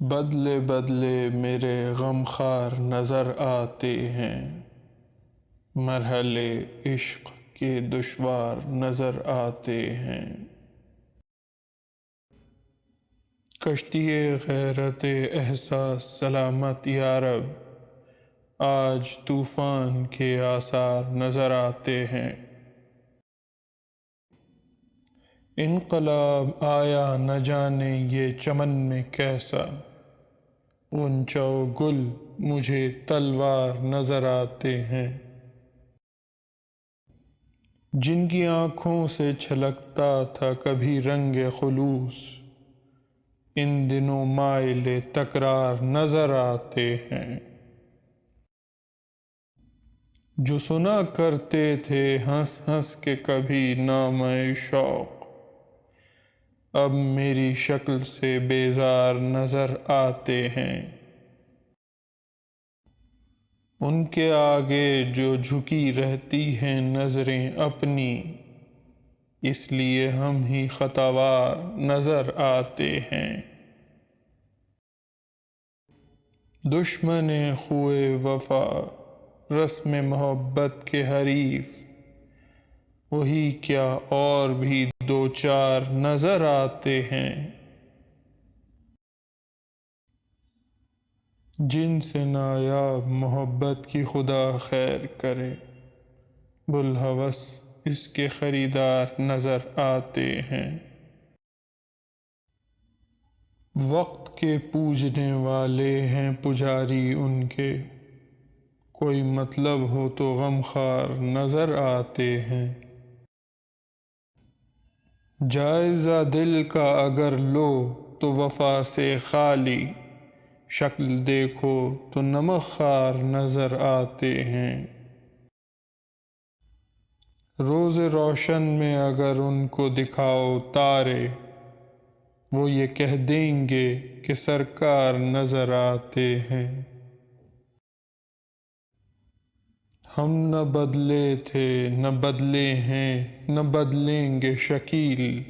بدلے بدلے میرے غم خوار نظر آتے ہیں، مرحلے عشق کے دشوار نظر آتے ہیں۔ کشتی غیرت احساس سلامت یا رب، آج طوفان کے آثار نظر آتے ہیں۔ انقلاب آیا نہ جانے یہ چمن میں کیسا، غنچہ و گل مجھے تلوار نظر آتے ہیں۔ جن کی آنکھوں سے چھلکتا تھا کبھی رنگ خلوص، ان دنوں مائل تکرار نظر آتے ہیں۔ جو سنا کرتے تھے ہنس ہنس کے کبھی نام شوق، اب میری شکل سے بیزار نظر آتے ہیں۔ ان کے آگے جو جھکی رہتی ہیں نظریں اپنی، اس لیے ہم ہی خطاوار نظر آتے ہیں۔ دشمن خوئے وفا رسم محبت کے حریف، وہی کیا اور بھی دو چار نظر آتے ہیں۔ جن سے نایاب محبت کی خدا خیر کرے، بوالہوس اس کے خریدار نظر آتے ہیں۔ وقت کے پوجنے والے ہیں پجاری ان کے، کوئی مطلب ہو تو غم خوار نظر آتے ہیں۔ جائزہ دل کا اگر لو تو وفا سے خالی، شکل دیکھو تو نمک خوار نظر آتے ہیں۔ روز روشن میں اگر ان کو دکھاؤ تارے، وہ یہ کہہ دیں گے کہ سرکار نظر آتے ہیں۔ ہم نہ بدلے تھے نہ بدلے ہیں نہ بدلیں گے شکیل،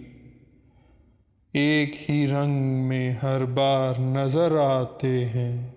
ایک ہی رنگ میں ہر بار نظر آتے ہیں۔